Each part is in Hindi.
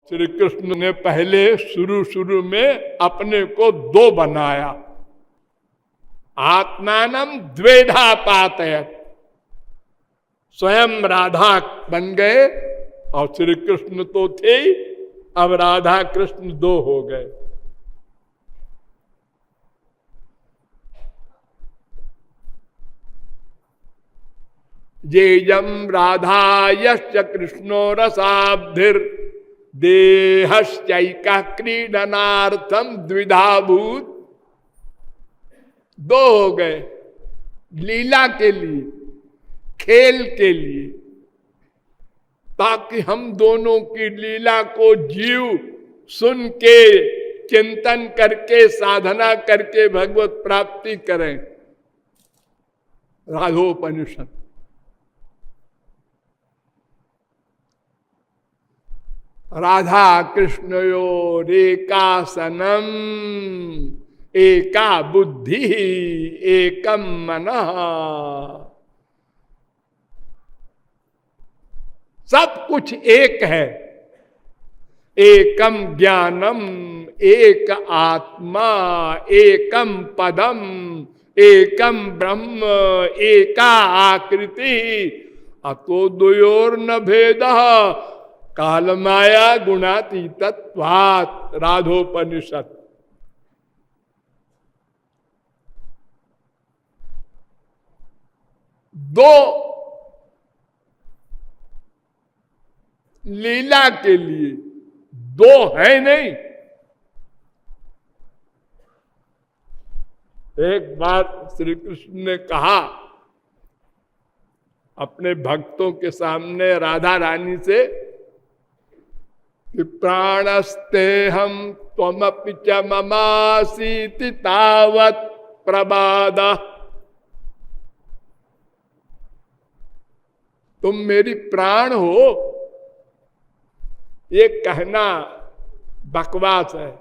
श्री कृष्ण ने पहले शुरू में अपने को दो बनाया। आत्मानम द्वेधा पातयत, स्वयं राधा बन गए और श्री कृष्ण तो थे ही, अब राधा कृष्ण दो हो गए। जेयम राधा यश्च कृष्णो रसाब्धिर देहश्चैका क्रीडनार्थम द्विधाभूत, दो हो गए लीला के लिए, खेल के लिए, ताकि हम दोनों की लीला को जीव सुन के चिंतन करके साधना करके भगवत प्राप्ति करें। राधोपनिषद। राधा कृष्णयोरेकासनम एका बुद्धि एकम मनः, सब कुछ एक है। एकम ज्ञानम, एक आत्मा, एकम पदम, एकम ब्रह्म, एका आकृति, अतो द्वयोर न भेदः काल माया गुणातीतत्वात्। राधोपनिषद। दो लीला के लिए, दो है नहीं। एक बार श्री कृष्ण ने कहा अपने भक्तों के सामने राधा रानी से कि प्राणस्ते हम त्वमपि च ममासीति तावत् प्रबादा, तुम मेरी प्राण हो, ये कहना बकवास है।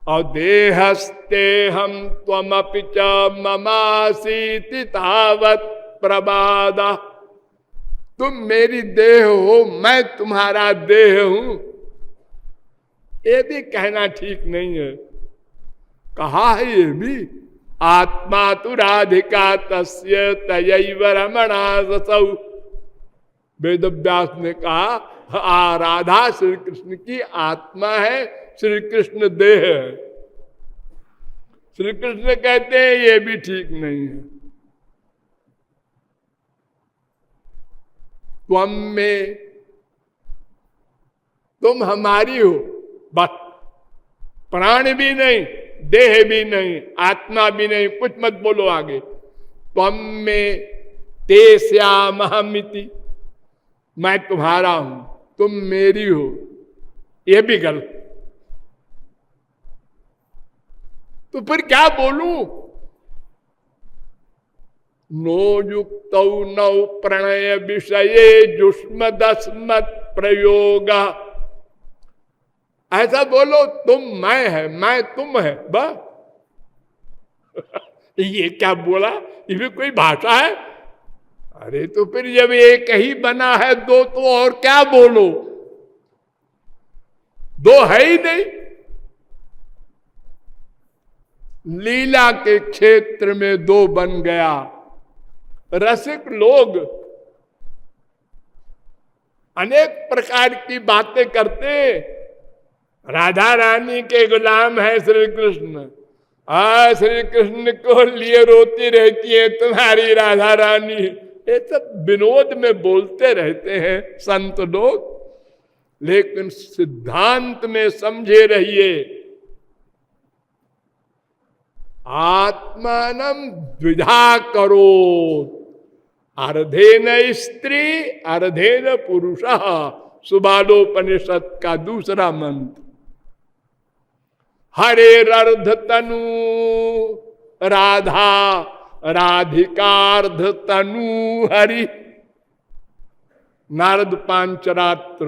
और देहस्ते हम त्वमपि च ममासीति तावत् प्रबादा, तुम मेरी देह हो, मैं तुम्हारा देह हूं, ये भी कहना ठीक नहीं है। कहा है ये भी, आत्मा तु राधिका तस्य तयैव रमणा ससौ। वेद व्यास ने कहा राधा श्री कृष्ण की आत्मा है, श्री कृष्ण देह है। श्री कृष्ण कहते हैं ये भी ठीक नहीं है। त्वम में, तुम हमारी हो बस, प्राण भी नहीं, देह भी नहीं, आत्मा भी नहीं, कुछ मत बोलो आगे। त्वम में ते श्यामहमिति, मैं तुम्हारा हूं, तुम मेरी हो, यह भी गलत। तो फिर क्या बोलूं? नो युक्तौ नौ प्रणय विषये जुष्मदस्मत् प्रयोग, ऐसा बोलो। तुम मैं है, मैं तुम है, बस। ये क्या बोला? ये भी कोई भाषा है? अरे तो फिर जब एक ही बना है दो, तो और क्या बोलो? दो है ही नहीं। लीला के क्षेत्र में दो बन गया। रसिक लोग अनेक प्रकार की बातें करते। राधा रानी के गुलाम है श्री कृष्ण, श्री कृष्ण को लिए रोती रहती है तुम्हारी राधा रानी। ये सब विनोद में बोलते रहते हैं संत लोग, लेकिन सिद्धांत में समझे रहिए। आत्मानम द्विधा करो, अर्धेन स्त्री अर्धेन पुरुषः, सुबालोपनिषद का दूसरा मंत्र। हरेरर्ध तनु राधा, राधिकार्ध तनु हरि। नारद पांचरात्र।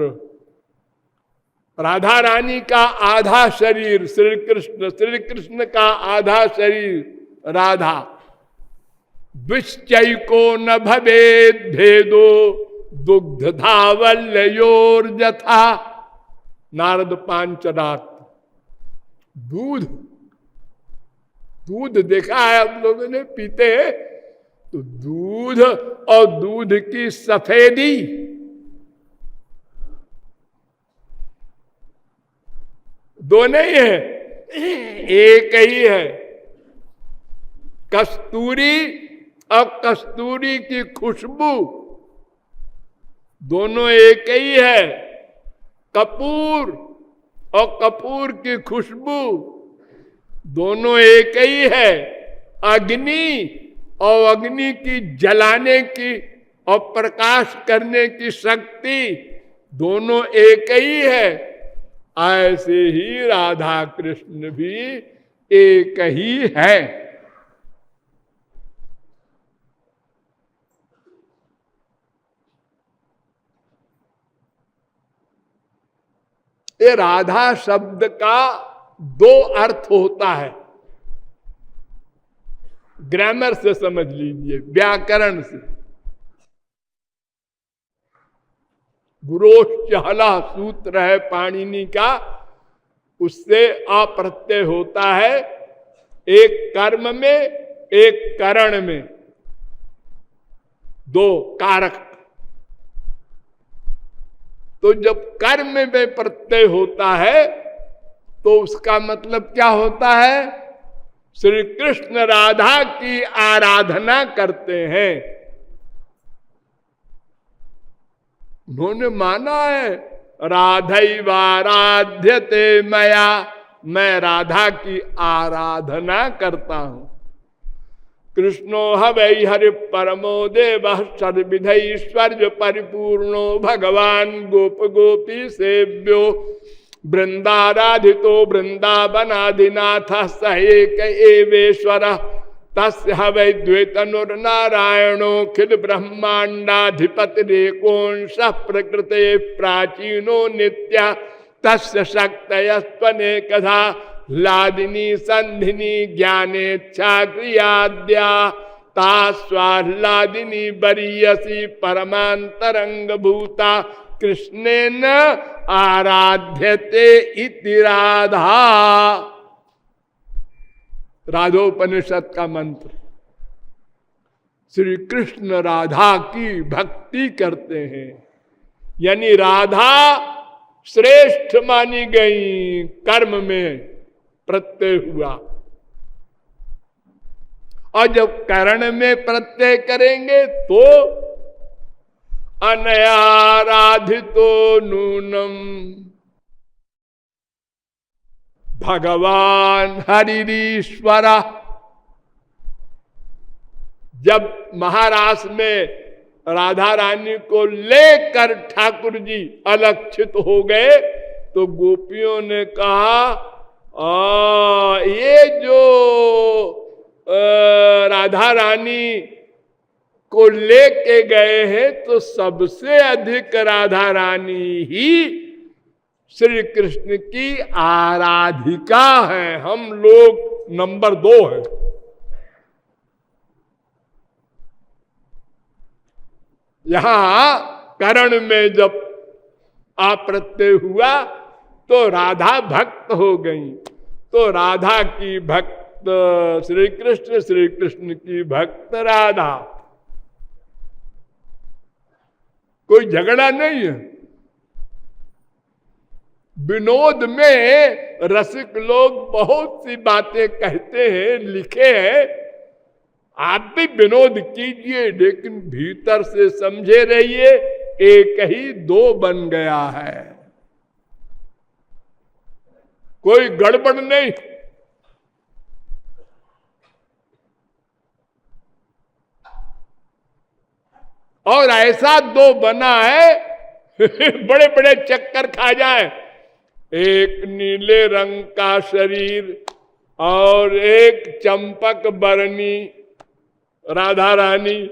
राधा रानी का आधा शरीर श्री कृष्ण, श्री कृष्ण का आधा शरीर राधा। विश्चैको न भवेद भेदो दुग्ध धावल्योर जथा। नारद पांचरात। दूध, दूध देखा है आप लोगों ने, पीते हैं तो दूध और दूध की सफेदी, दो नहीं है, एक ही है। कस्तूरी और कस्तूरी की खुशबू दोनों एक ही है। कपूर और कपूर की खुशबू दोनों एक ही है। अग्नि और अग्नि की जलाने की और प्रकाश करने की शक्ति दोनों एक ही है। ऐसे ही राधा कृष्ण भी एक ही है। ये राधा शब्द का दो अर्थ होता है। ग्रामर से समझ लीजिए, व्याकरण से। गुरोश्चहला सूत्र है पाणिनि का, उससे अप्रत्यय होता है एक कर्म में एक करण में, दो कारक। तो जब कर्म में प्रत्यय होता है तो उसका मतलब क्या होता है? श्री कृष्ण राधा की आराधना करते हैं। उन्होंने माना है राधैवाराध्यते मया, मैं राधा की आराधना करता हूं। कृष्णो हवै हरि परमो देव सर्वविधैश्वर्य परिपूर्णो भगवान गोप गोपी सेव्यो वृंदाराधितो वृंदावनाधिनाथ स एक एवेश्वर तस्य हवै द्वैतनुर्नारायणो खिल ब्रह्मांडाधिपतिरेकोंश प्रकृते प्राचीनो नित्या तस्य शक्तयस्त्वनेकधा लादिनी संधिनी ज्ञानेच्छा क्रियाद्या तास्वाह्लादिनी बरीयसी परमांतरंग भूता कृष्णेन आराध्यते इति राधा। राधोपनिषद का मंत्र। श्री कृष्ण राधा की भक्ति करते हैं, यानी राधा श्रेष्ठ मानी गई। कर्म में प्रत्यय हुआ, और जब करण में प्रत्यय करेंगे तो अनयाराधितो नूनम भगवान हरिरीश्वर। जब महारास में राधा रानी को लेकर ठाकुर जी अलक्षित हो गए तो गोपियों ने कहा ये जो राधा रानी को लेके गए हैं तो सबसे अधिक राधा रानी ही श्री कृष्ण की आराधिका है, हम लोग नंबर 2 है। यहां करण में जब अप्रत्यय हुआ तो राधा भक्त हो गई। तो राधा की भक्त श्री कृष्ण की भक्त राधा। कोई झगड़ा नहीं है। विनोद में रसिक लोग बहुत सी बातें कहते हैं, लिखे हैं। आप भी विनोद कीजिए, लेकिन भीतर से समझे रहिए एक ही 2 बन गया है, कोई गड़बड़ नहीं। और ऐसा 2 बना है बड़े बड़े चक्कर खा जाए। एक नीले रंग का शरीर और एक चंपक बरनी राधा रानी,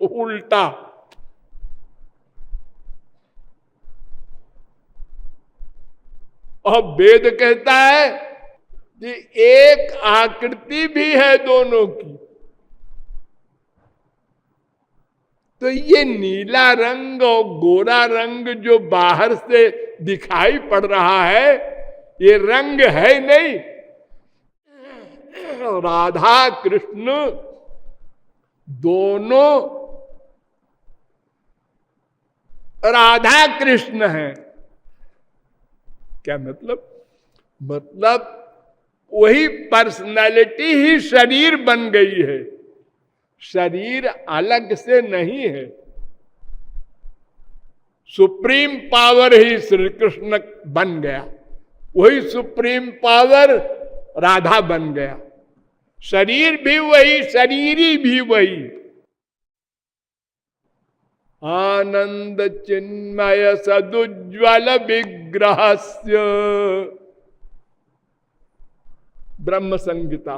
उल्टा। और वेद कहता है कि एक आकृति भी है दोनों की। तो ये नीला रंग और गोरा रंग जो बाहर से दिखाई पड़ रहा है, ये रंग है नहीं। राधा कृष्ण दोनों राधा कृष्ण हैं। क्या मतलब? मतलब वही पर्सनालिटी ही शरीर बन गई है, शरीर अलग से नहीं है। सुप्रीम पावर ही श्री कृष्ण बन गया, वही सुप्रीम पावर राधा बन गया। शरीर भी वही, शरीरी भी वही। आनंद चिन्मय सदुज्वल विग्रहस्य, ब्रह्म संहिता।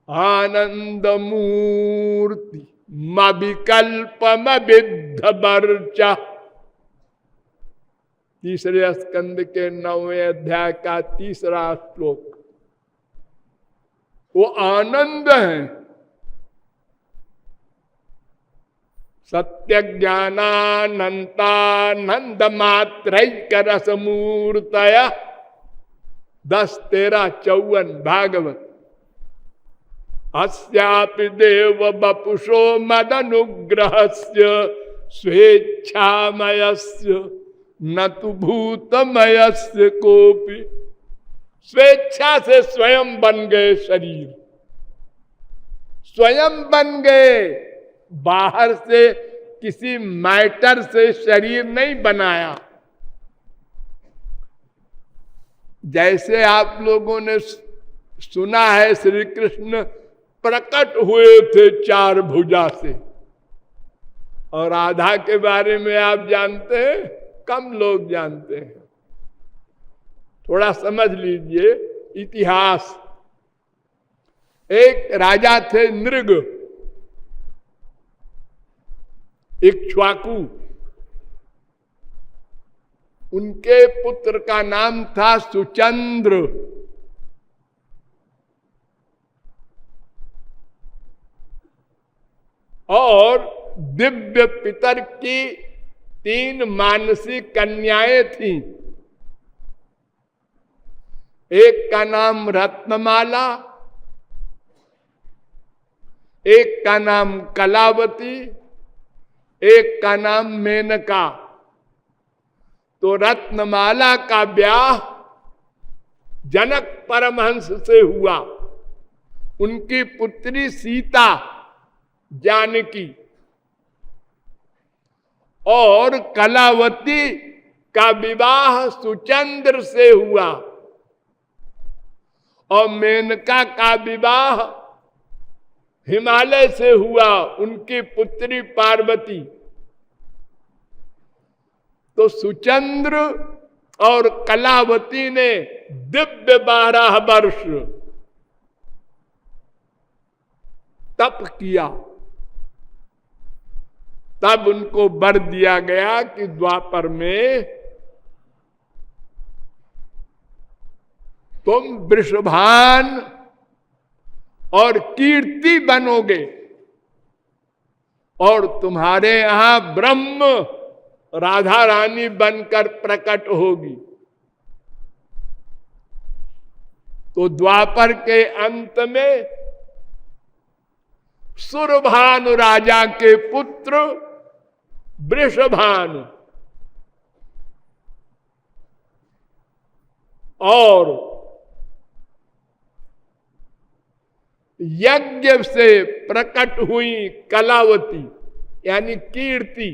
आनंद मूर्ति मविकल्पम विद्ध वर्चा, तीसरे स्कंद के 9वें अध्याय का 3रा श्लोक। वो आनंद है, सत्य ज्ञानानंतानंद मात्रैक रस मूर्तय। 10, 13, 54 भागवत। अस्यापि देव बपुषो मदनुग्रहस्य स्वेच्छामयस्य न तु भूतमयस्य कोपि। स्वेच्छा से स्वयं बन गए शरीर, स्वयं बन गए, बाहर से किसी मैटर से शरीर नहीं बनाया। जैसे आप लोगों ने सुना है श्री कृष्ण प्रकट हुए थे 4 भुजा से, और राधा के बारे में आप जानते हैं? कम लोग जानते हैं। थोड़ा समझ लीजिए इतिहास। एक राजा थे नृग, इक्ष्वाकु। उनके पुत्र का नाम था सुचंद्र। और दिव्य पितर की 3 मानसी कन्याएं थीं। एक का नाम रत्नमाला, एक का नाम कलावती, एक का नाम मेनका। तो रत्नमाला का ब्याह जनक परमहंस से हुआ। उनकी पुत्री सीता जानकी, और कलावती का विवाह सुचंद्र से हुआ, और मेनका का विवाह हिमालय से हुआ, उनकी पुत्री पार्वती। तो सुचंद्र और कलावती ने दिव्य 12 वर्ष तप किया। तब उनको वर दिया गया कि द्वापर में तुम वृषभान और कीर्ति बनोगे, और तुम्हारे यहां ब्रह्म राधा रानी बनकर प्रकट होगी। तो द्वापर के अंत में सुरभानु राजा के पुत्र वृषभानु और यज्ञ से प्रकट हुई कलावती यानी कीर्ति,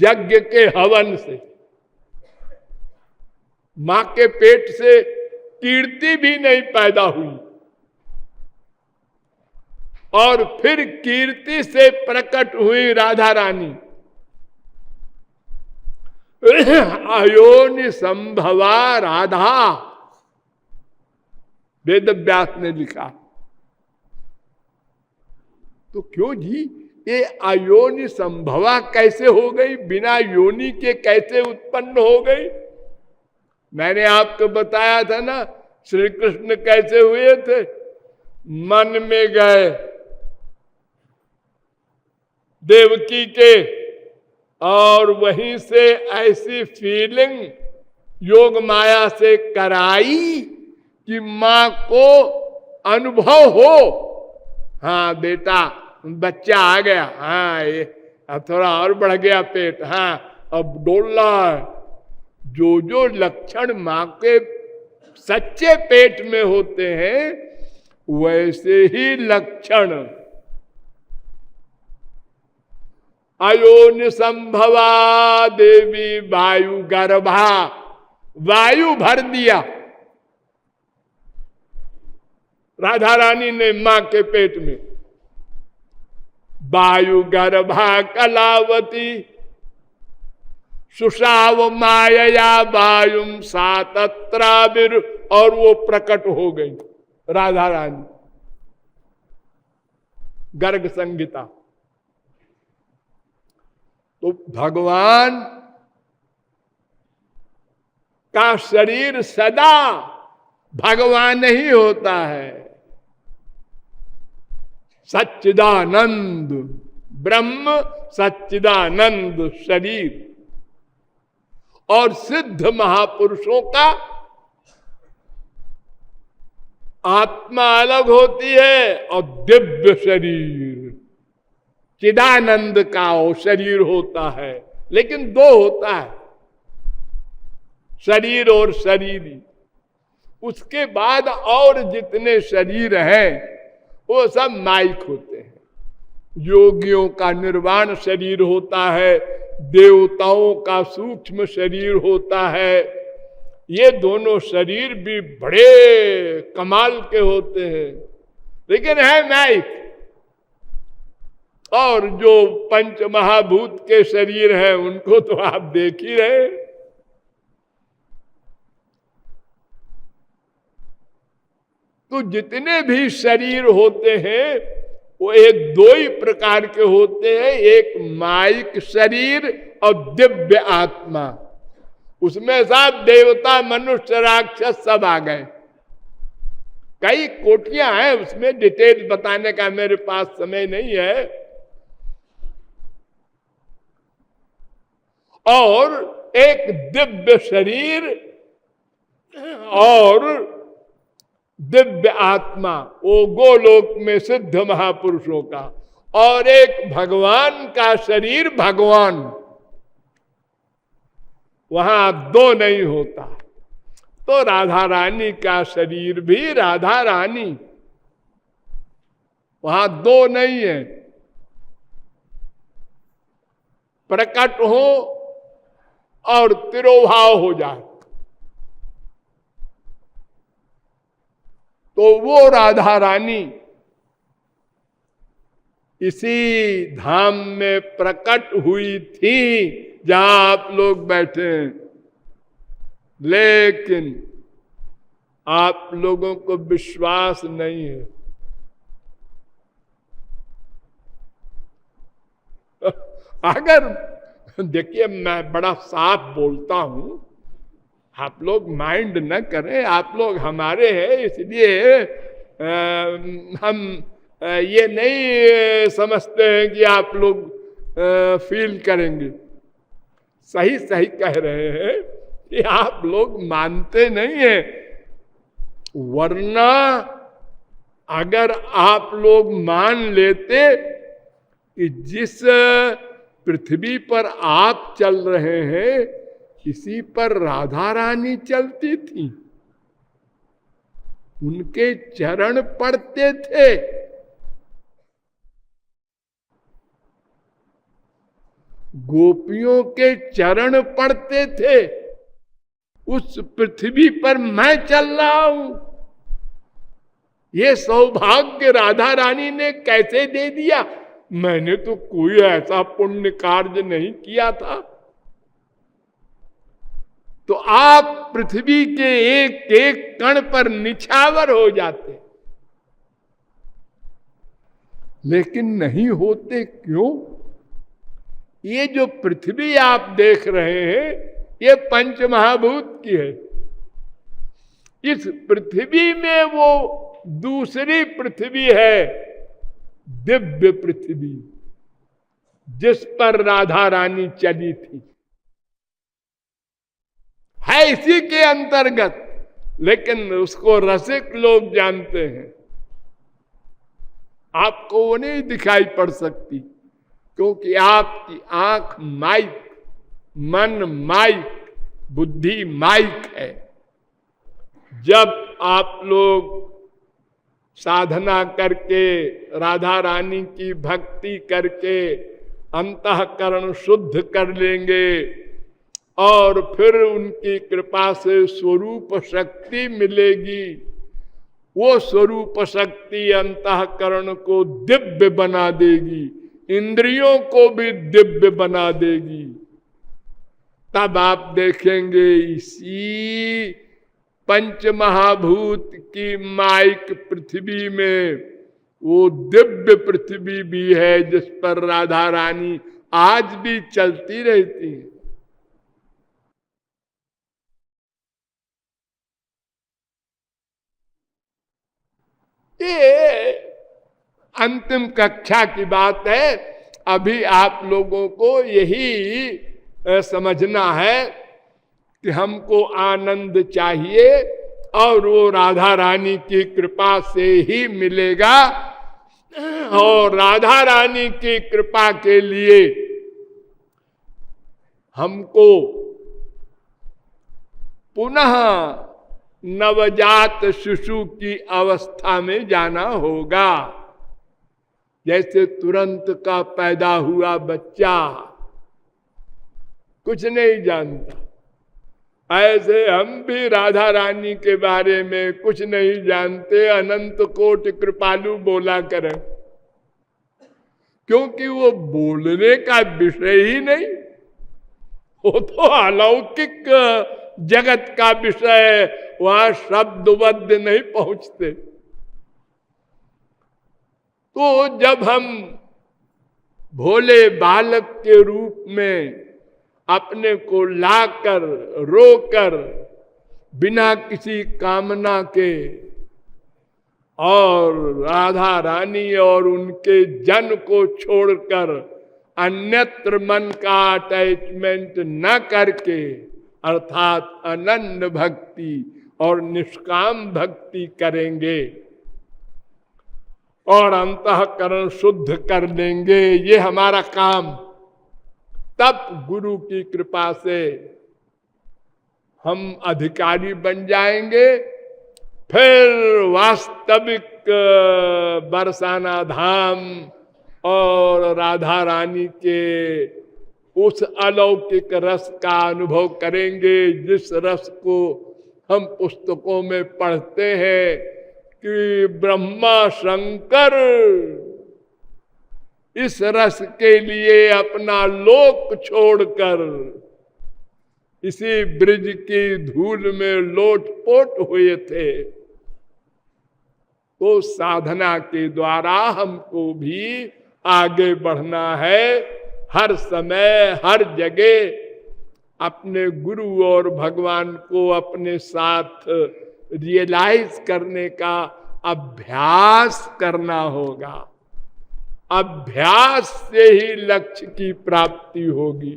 यज्ञ के हवन से। मां के पेट से कीर्ति भी नहीं पैदा हुई, और फिर कीर्ति से प्रकट हुई राधा रानी। अयोनि संभवा राधा, वेद व्यास ने लिखा। तो क्यों जी ये अयोनि संभवा कैसे हो गई? बिना योनि के कैसे उत्पन्न हो गई? मैंने आपको बताया था ना, श्री कृष्ण कैसे हुए थे? मन में गए देवकी के, और वहीं से ऐसी फीलिंग योग माया से कराई कि मां को अनुभव हो, हाँ बेटा बच्चा आ गया, हाँ ये अब थोड़ा और बढ़ गया पेट, हाँ अब डोल रहा है। जो जो लक्षण मां के सच्चे पेट में होते हैं वैसे ही लक्षण अयोनि संभवा देवी वायु गर्भा, वायु भर दिया राधा रानी ने मां के पेट में। वायु गर्भा कलावती सुषाव माया वायुम सातत्राविर, और वो प्रकट हो गई राधा रानी। गर्ग संहिता। तो भगवान का शरीर सदा भगवान ही होता है, सच्चिदानंद ब्रह्म सच्चिदानंद शरीर। और सिद्ध महापुरुषों का आत्मा अलग होती है और दिव्य शरीर चिदानंद का वो शरीर होता है, लेकिन दो होता है, शरीर और शरीरी। उसके बाद और जितने शरीर हैं वो सब माइक होते हैं। योगियों का निर्वाण शरीर होता है, देवताओं का सूक्ष्म शरीर होता है। ये दोनों शरीर भी बड़े कमाल के होते हैं, लेकिन है माइक। और जो पंच महाभूत के शरीर हैं उनको तो आप देख ही रहे। तो जितने भी शरीर होते हैं वो एक दो ही प्रकार के होते हैं, एक माइक शरीर और दिव्य आत्मा। उसमें सब देवता मनुष्य राक्षस सब आ गए। कई कोटियां हैं उसमें, डिटेल बताने का मेरे पास समय नहीं है। और एक दिव्य शरीर और दिव्य आत्मा, वो गोलोक में सिद्ध महापुरुषों का, और एक भगवान का शरीर भगवान, वहां दो नहीं होता। तो राधा रानी का शरीर भी राधा रानी, वहां दो नहीं है। प्रकट हो और तिरोभाव हो जाए तो वो राधा रानी इसी धाम में प्रकट हुई थी जहां आप लोग बैठे हैं। लेकिन आप लोगों को विश्वास नहीं है। अगर देखिए मैं बड़ा साफ बोलता हूं, आप लोग माइंड न करें, आप लोग हमारे हैं, इसलिए हम ये नहीं समझते हैं कि आप लोग फील करेंगे। सही सही कह रहे हैं कि आप लोग मानते नहीं हैं, वरना अगर आप लोग मान लेते कि जिस पृथ्वी पर आप चल रहे हैं इसी पर राधा रानी चलती थी, उनके चरण पड़ते थे। गोपियों के चरण पड़ते थे। उस पृथ्वी पर मैं चल रहा हूं। ये सौभाग्य राधा रानी ने कैसे दे दिया? मैंने तो कोई ऐसा पुण्य कार्य नहीं किया था। तो आप पृथ्वी के एक एक कण पर निछावर हो जाते, लेकिन नहीं होते। क्यों? ये जो पृथ्वी आप देख रहे हैं ये पंच महाभूत की है। इस पृथ्वी में वो दूसरी पृथ्वी है, दिव्य पृथ्वी, जिस पर राधा रानी चली थी, है इसी के अंतर्गत, लेकिन उसको रसिक लोग जानते हैं। आपको वो नहीं दिखाई पड़ सकती, क्योंकि आपकी आंख माइक, मन माइक, बुद्धि माइक है। जब आप लोग साधना करके, राधा रानी की भक्ति करके अंतःकरण शुद्ध कर लेंगे और फिर उनकी कृपा से स्वरूप शक्ति मिलेगी, वो स्वरूप शक्ति अंतःकरण को दिव्य बना देगी, इंद्रियों को भी दिव्य बना देगी। तब आप देखेंगे इसी पंच महाभूत की माइक पृथ्वी में वो दिव्य पृथ्वी भी है, जिस पर राधा रानी आज भी चलती रहती है। ये अंतिम कक्षा की बात है। अभी आप लोगों को यही समझना है कि हमको आनंद चाहिए और वो राधा रानी की कृपा से ही मिलेगा। और राधा रानी की कृपा के लिए हमको पुनः नवजात शिशु की अवस्था में जाना होगा। जैसे तुरंत का पैदा हुआ बच्चा कुछ नहीं जानता, ऐसे हम भी राधा रानी के बारे में कुछ नहीं जानते, अनंत कोटि कृपालु बोला करें, क्योंकि वो बोलने का विषय ही नहीं, वो तो अलौकिक जगत का विषय है, वहां शब्दबद्ध नहीं पहुंचते। तो जब हम भोले बालक के रूप में अपने को लाकर रोकर बिना किसी कामना के और राधा रानी और उनके जन को छोड़कर अन्यत्र मन का अटैचमेंट न करके, अर्थात अनन्य भक्ति और निष्काम भक्ति करेंगे और अंतःकरण शुद्ध कर लेंगे, ये हमारा काम। तब गुरु की कृपा से हम अधिकारी बन जाएंगे। फिर वास्तविक बरसाना धाम और राधा रानी के उस अलौकिक रस का अनुभव करेंगे, जिस रस को हम पुस्तकों में पढ़ते हैं कि ब्रह्मा शंकर इस रस के लिए अपना लोक छोड़कर इसी ब्रिज की धूल में लोटपोट हुए थे। तो साधना के द्वारा हमको भी आगे बढ़ना है। हर समय हर जगह अपने गुरु और भगवान को अपने साथ रियलाइज करने का अभ्यास करना होगा। अभ्यास से ही लक्ष्य की प्राप्ति होगी।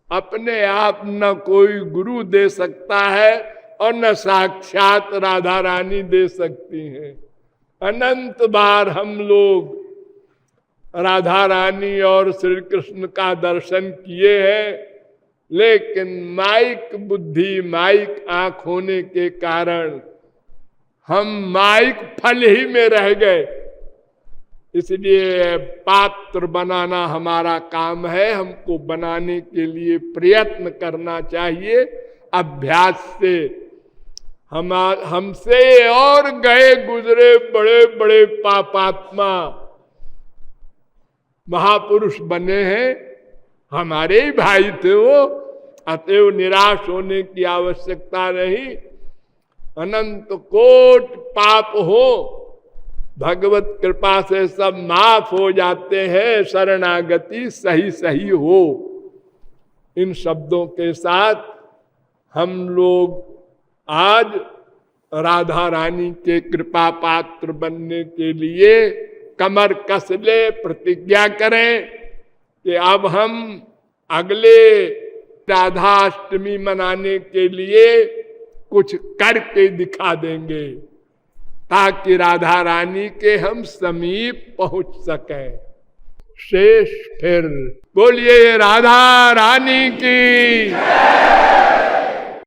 अपने आप न कोई गुरु दे सकता है और न साक्षात राधा रानी दे सकती हैं। अनंत बार हम लोग राधा रानी और श्री कृष्ण का दर्शन किए हैं, लेकिन माइक बुद्धि, माइक आंख होने के कारण हम माइक फल ही में रह गए। इसलिए पात्र बनाना हमारा काम है, हमको बनाने के लिए प्रयत्न करना चाहिए अभ्यास से। हमसे और गए गुजरे बड़े बड़े पापात्मा महापुरुष बने हैं, हमारे ही भाई थे वो। अतएव निराश होने की आवश्यकता नहीं। अनंत कोट पाप हो, भगवत कृपा से सब माफ हो जाते हैं, शरणागति सही सही हो। इन शब्दों के साथ हम लोग आज राधा रानी के कृपा पात्र बनने के लिए कमर कस ले, प्रतिज्ञा करें कि अब हम अगले राधाष्टमी मनाने के लिए कुछ करके दिखा देंगे, ताकि राधा रानी के हम समीप पहुंच सकें। शेष फिर बोलिए राधा रानी की।